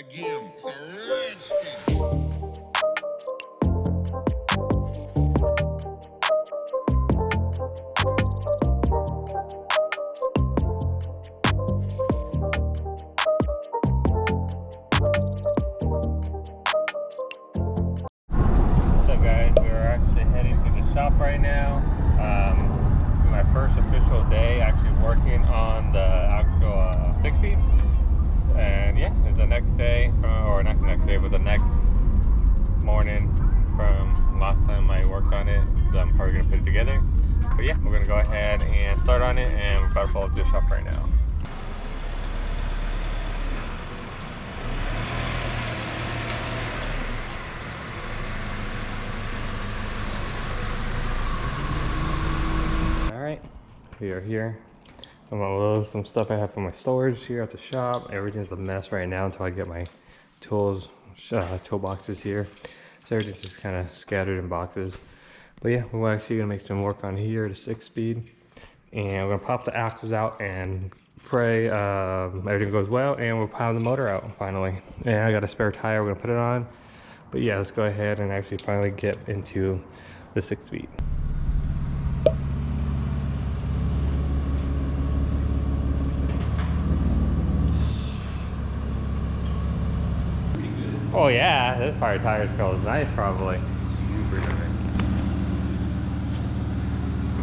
again. It's a redskin. So guys, we're actually heading to the shop right now. My first official day actually working on the actual 6-speed. And yeah, it's the next day, or not the next day, but the next morning from last time I worked on it. So I'm probably gonna put it together. But yeah, we're gonna go ahead and start on it, and we're about to pull up to the shop right now. Alright, we are here. I'm gonna load some stuff I have for my storage here at the shop. Everything's a mess right now until I get my tool boxes here. So everything's just kind of scattered in boxes. But yeah, we're actually gonna make some work on here, the 6-speed. And we're gonna pop the axles out and pray everything goes well, and we'll pound the motor out finally. And I got a spare tire, we're gonna put it on. But yeah, let's go ahead and actually finally get into the 6-speed. Oh yeah, this fire tire feels nice probably. Super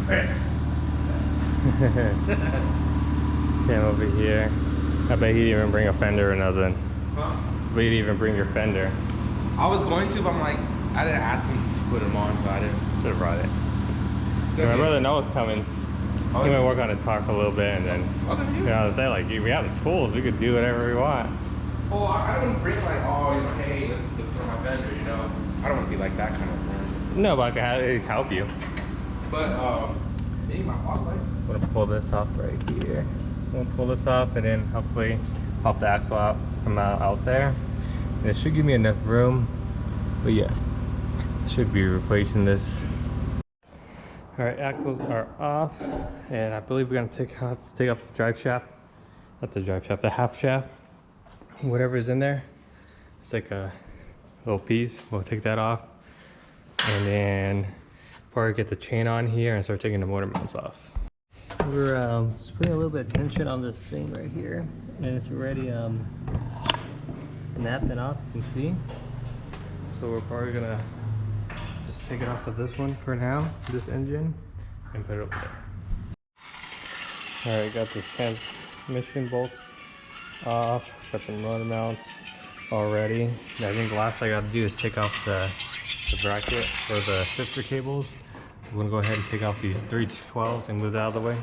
nice. Came over here. I bet he didn't even bring a fender or nothing. Huh? But he didn't even bring your fender. I was going to, but I'm like, I didn't ask him to put them on, so I didn't. Should have brought it. So My brother knows coming. Oh, He might work on his car for a little bit, and then, okay, you know what I'm saying? Like, we have the tools, we could do whatever we want. Oh, I don't bring like, oh, you know, hey, let's put on my vendor, you know. I don't want to be like that kind of person. No, but I can help you. But maybe my fog lights. I'm gonna pull this off right here. I'm gonna pull this off, and then hopefully pop the axle out from out there. And it should give me enough room. But yeah, I should be replacing this. All right, axles are off, and I believe we're gonna take off the drive shaft. Not the drive shaft, the half shaft. Whatever is in there, it's like a little piece. We'll take that off, and then before I get the chain on here and start taking the motor mounts off. We're just putting a little bit of tension on this thing right here, and it's already snapping off, you can see. So we're probably gonna just take it off of this one for now, this engine, and put it up there. All right, got the transmission bolts off, got the motor mounts already. I think the last thing I gotta do is take off the bracket for the shifter cables. I'm gonna go ahead and take off these 312s and move it out of the way.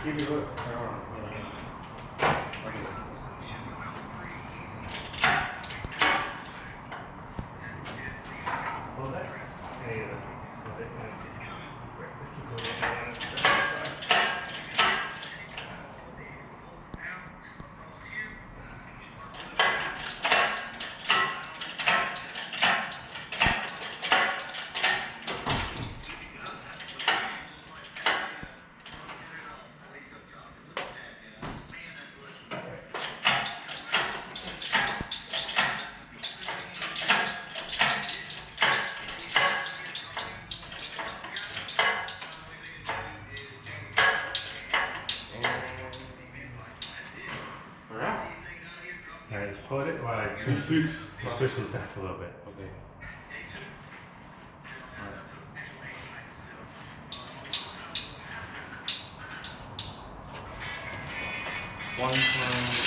Give me a look. Alright, just hold it while I push it back a little bit. Okay. One time.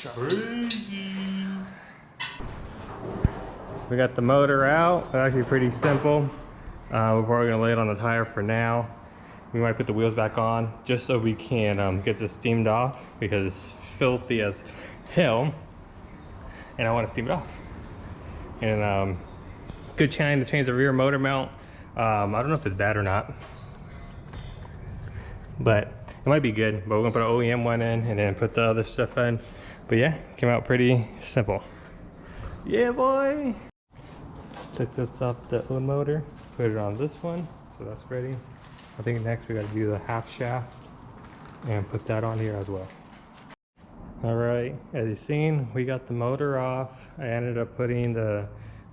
Crazy. We got the motor out. It's actually pretty simple. We're probably gonna lay it on the tire for now. We might put the wheels back on just so we can get this steamed off because it's filthy as hell, and I want to steam it off. And good time to change the rear motor mount. I don't know if it's bad or not, but it might be good. But we're gonna put an OEM one in and then put the other stuff in. But yeah, came out pretty simple. Yeah, boy. Took this off the old motor, put it on this one, so that's ready. I think next we got to do the half shaft and put that on here as well. All right, as you've seen, we got the motor off. I ended up putting the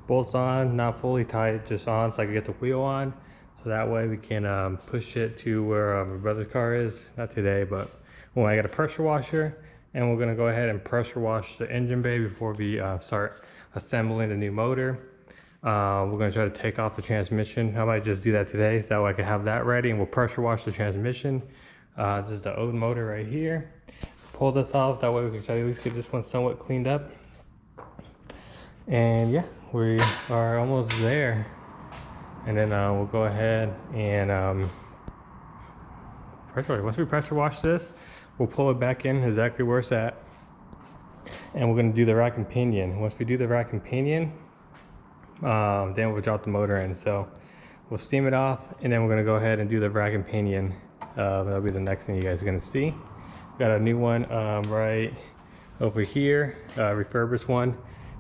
bolts on, not fully tight, just on so I can get the wheel on. So that way we can push it to where my brother's car is. Not today, but when I got a pressure washer, and we're gonna go ahead and pressure wash the engine bay before we start assembling the new motor. We're gonna try to take off the transmission. I might just do that today, that way I can have that ready, and we'll pressure wash the transmission. This is the old motor right here. Pull this off, that way we can try to at least get this one somewhat cleaned up. And yeah, we are almost there. And then we'll go ahead and pressure wash. Once we pressure wash this, we'll pull it back in exactly where it's at. And we're gonna do the rack and pinion. Once we do the rack and pinion, then we'll drop the motor in. So we'll steam it off, and then we're gonna go ahead and do the rack and pinion. That'll be the next thing you guys are gonna see. Got a new one right over here, refurbished one,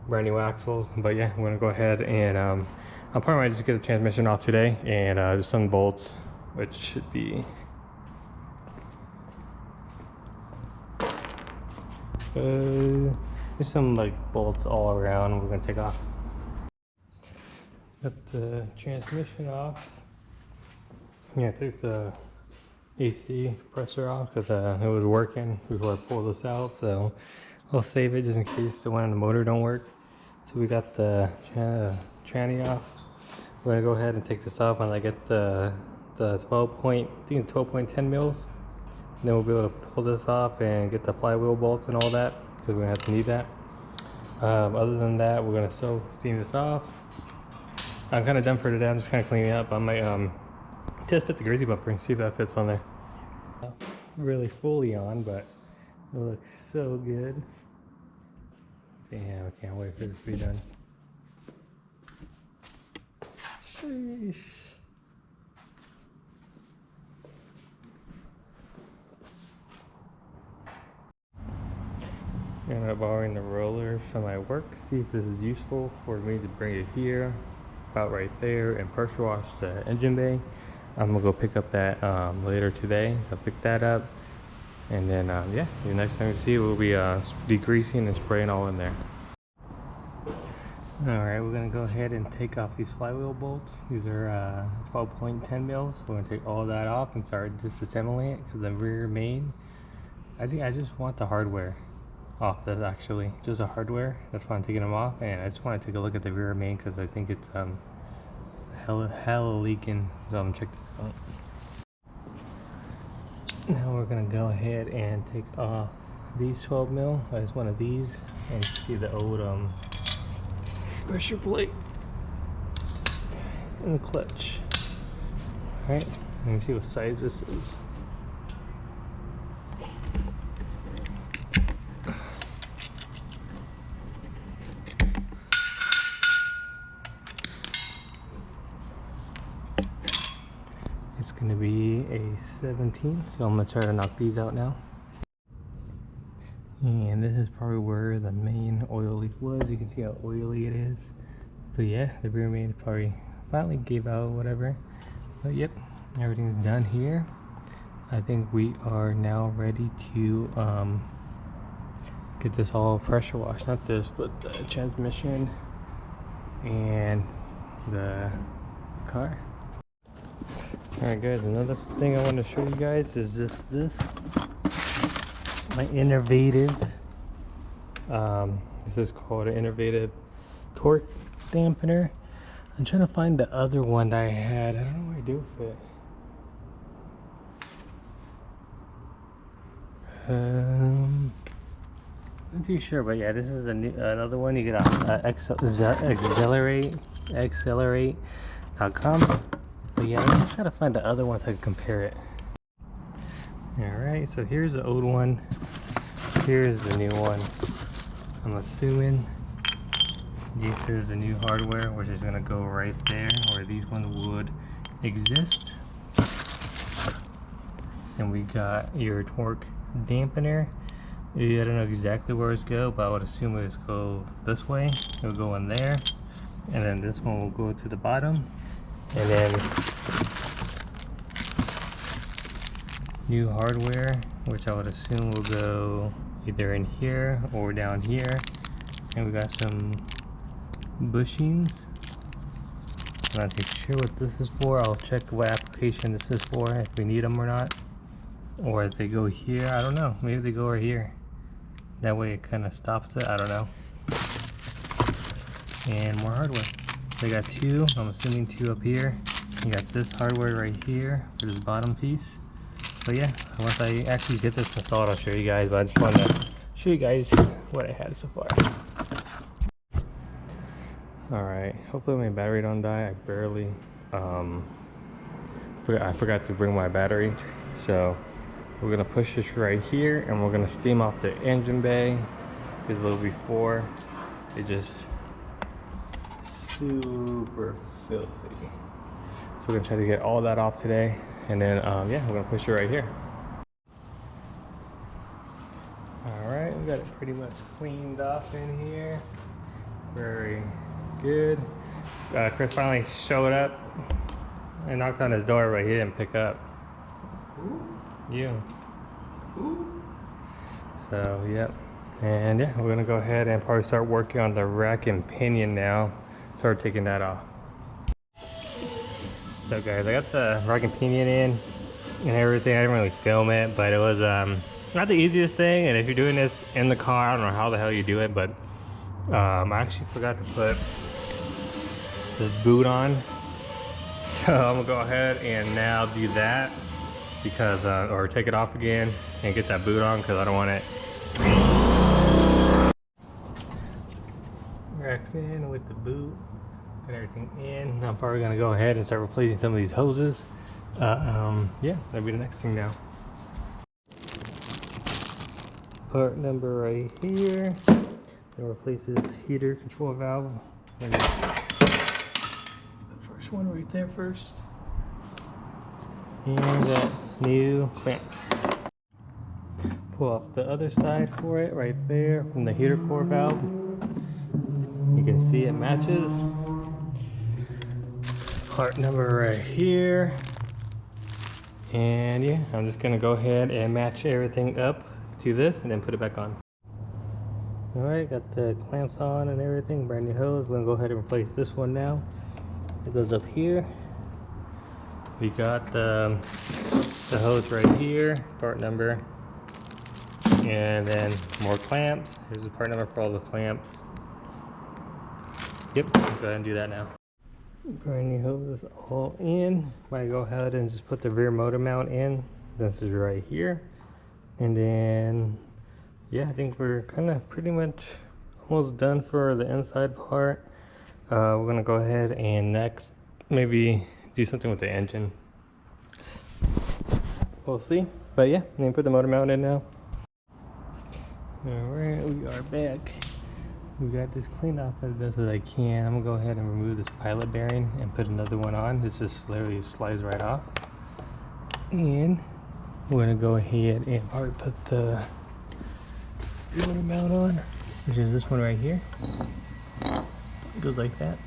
brand new axles. But yeah, we're gonna go ahead and I'll probably might just get the transmission off today and just some bolts, which should be there's some like bolts all around we're gonna take off. Got the transmission off. Yeah, I took the AC compressor off because it was working before I pulled this out, so I'll save it just in case the one on the motor don't work. So we got the tranny off. We're gonna go ahead and take this off when I get the 12.10 mils. And then we'll be able to pull this off and get the flywheel bolts and all that, because we're gonna have to need that. Other than that, we're gonna still steam this off. I'm kind of done for today. I'm just kind of cleaning up. I might just fit the greasy bumper and see if that fits on there. Really fully on, but it looks so good. Damn, I can't wait for this to be done. Sheesh. I'm gonna be borrowing the roller from my work, see if this is useful for me to bring it here, about right there, and pressure wash the engine bay. I'm gonna go pick up that later today, so I'll pick that up. And then, yeah, the next time you see it, we'll be degreasing and spraying all in there. Alright, we're gonna go ahead and take off these flywheel bolts. These are 12.10 mils. So we're gonna take all that off and start disassembling it, because the rear main, I think I just want the hardware off this, actually. Just the hardware. That's why I'm taking them off. And I just want to take a look at the rear main because I think it's hella leaking. So I'm checking it out. Now we're gonna go ahead and take off these 12 mil. I just one of these, and see the old pressure plate and the clutch. Alright, let me see what size this is. It's going to be a 17, so I'm going to try to knock these out now. And this is probably where the main oil leak was. You can see how oily it is. But yeah, the rear main probably finally gave out whatever. But yep, everything's done here. I think we are now ready to get this all pressure washed. Not this, but the transmission and the car. Alright guys, another thing I want to show you guys is just this. My innovative, this is called an innovative torque dampener. I'm trying to find the other one that I had. I don't know what I do with it. not too sure, but yeah, this is another one. You get on accelerate.com. But yeah, I'm trying to find the other one so I can compare it. Alright, so here's the old one. Here's the new one. I'm assuming this is the new hardware, which is gonna go right there where these ones would exist. And we got your torque dampener. I don't know exactly where it's go, but I would assume it's go this way. It'll go in there, and then this one will go to the bottom, and then new hardware, which I would assume will go either in here or down here. And we got some bushings. I'm not too sure what this is for. I'll check what application this is for, if we need them or not. Or if they go here, I don't know. Maybe they go over here. That way it kind of stops it, I don't know. And more hardware. They got two, I'm assuming two up here. You got this hardware right here for this bottom piece. But yeah, once I actually get this installed, I'll show you guys. But I just wanted to show you guys what I had so far. Alright, hopefully my battery don't die. I barely, I forgot to bring my battery. So we're gonna push this right here, and we're gonna steam off the engine bay. Because a little before, it just super filthy. So we're gonna try to get all that off today, and then yeah, we're gonna push it right here. All right, we got it pretty much cleaned off in here. Very good. Chris finally showed up and knocked on his door, but he didn't pick up. You. So yep, and yeah, we're gonna go ahead and probably start working on the rack and pinion now. Start taking that off. So guys, I got the rack and pinion in and everything. I didn't really film it, but it was not the easiest thing. And if you're doing this in the car, I don't know how the hell you do it, but I actually forgot to put this boot on. So I'm gonna go ahead and now do that, because or take it off again and get that boot on, because I don't want it. Racks in with the boot and everything in. I'm probably gonna go ahead and start replacing some of these hoses. Yeah, that'll be the next thing now. Part number right here. It replaces heater control valve. The first one right there first. And that new clamps. Pull off the other side for it right there from the heater core valve. You can see it matches. Part number right here. And yeah, I'm just gonna go ahead and match everything up to this and then put it back on. Alright, got the clamps on and everything, brand new hose. We're gonna go ahead and replace this one now. It goes up here. We got the hose right here, part number, and then more clamps. Here's the part number for all the clamps. Yep, go ahead and do that now. Brand new hose all in. Might go ahead and just put the rear motor mount in. This is right here. And then, yeah, I think we're kind of pretty much almost done for the inside part. We're gonna go ahead and next maybe do something with the engine. We'll see. But yeah, I'm gonna put the motor mount in now. Alright, we are back. We got this cleaned off as best as I can. I'm gonna go ahead and remove this pilot bearing and put another one on. This just literally slides right off. And we're gonna go ahead and probably put the motor mount on, which is this one right here. It goes like that.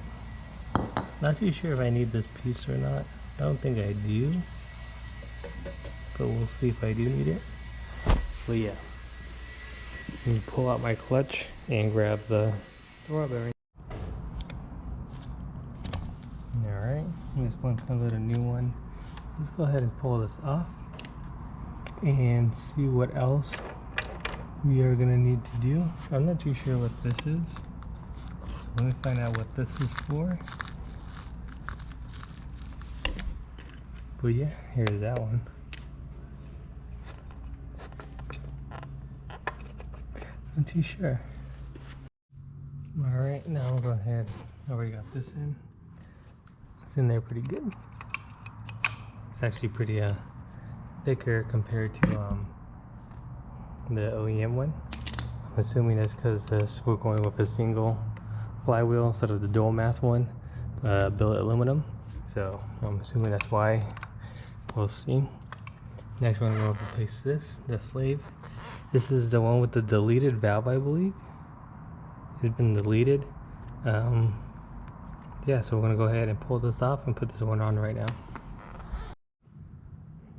Not too sure if I need this piece or not. I don't think I do, but we'll see if I do need it. But yeah, let me pull out my clutch and grab the throw bearing. Alright, this one comes with a new one. Let's go ahead and pull this off and see what else we are gonna need to do. I'm not too sure what this is, so let me find out what this is for. But yeah, here's that one. Not too sure. All right, now we'll go ahead. I already got this in. It's in there pretty good. It's actually pretty thicker compared to the OEM one. I'm assuming that's because we're going with a single flywheel instead of the dual mass one, billet aluminum. So I'm assuming that's why. We'll see. Next one, we're going to replace the slave. This is the one with the deleted valve, I believe. It's been deleted. Yeah, so we're going to go ahead and pull this off and put this one on right now.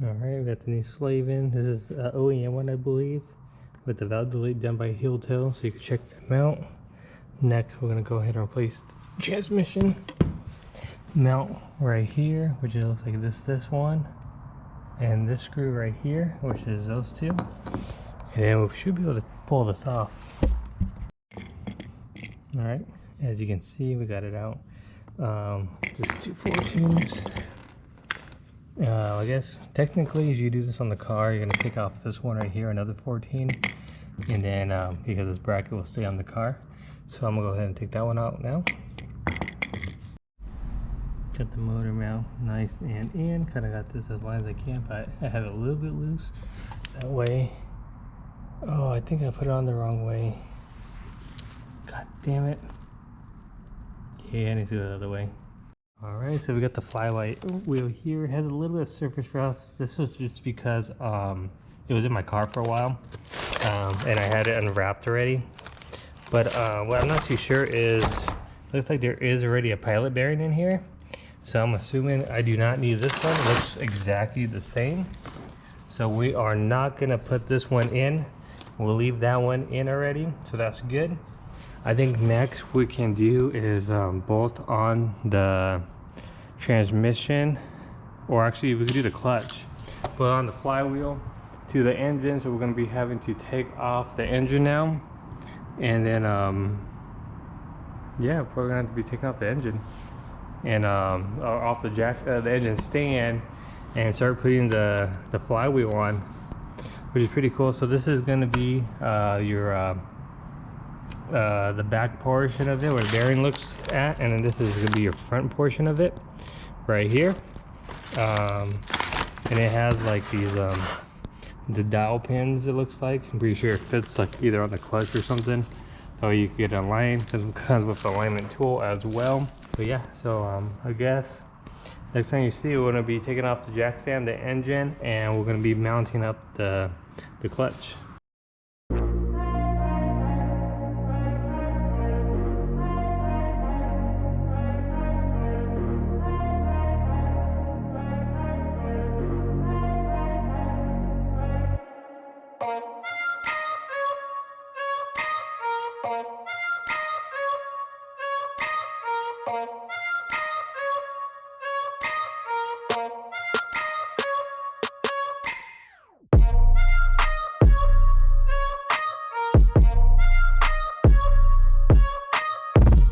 Alright, we got the new slave in. This is OEM one, I believe, with the valve delete done by heel toe, so you can check them out. Next, we're going to go ahead and replace the transmission mount right here, which looks like this one, and this screw right here, which is those two. And then we should be able to pull this off. Alright, as you can see, we got it out. Just 2 14s. I guess technically, if you do this on the car, you're going to take off this one right here, another 14, and then because this bracket will stay on the car. So I'm going to go ahead and take that one out now. Got the motor mount nice and in. Kind of got this as light as I can, but I have it a little bit loose. That way. Oh, I think I put it on the wrong way. God damn it. Yeah, I need to go the other way. Alright, so we got the flywheel here. It has a little bit of surface rust. This was just because it was in my car for a while, and I had it unwrapped already. But what I'm not too sure is, looks like there is already a pilot bearing in here. So I'm assuming I do not need this one. It looks exactly the same. So we are not gonna put this one in. We'll leave that one in already, so that's good. I think next we can do is bolt on the transmission, or actually we could do the clutch. Put on the flywheel to the engine, so we're going to be having to take off the engine now, and then yeah, we're going to have to be taking off the engine and off the jack, the engine stand, and start putting the flywheel on, which is pretty cool. So this is going to be your the back portion of it where the bearing looks at, and then this is going to be your front portion of it right here. And it has like these the dowel pins, it looks like. I'm pretty sure it fits like either on the clutch or something, so you can get it aligned. It comes with the alignment tool as well. But yeah, so I guess next time you see, we're going to be taking off the jack stand, the engine, and we're going to be mounting up the clutch.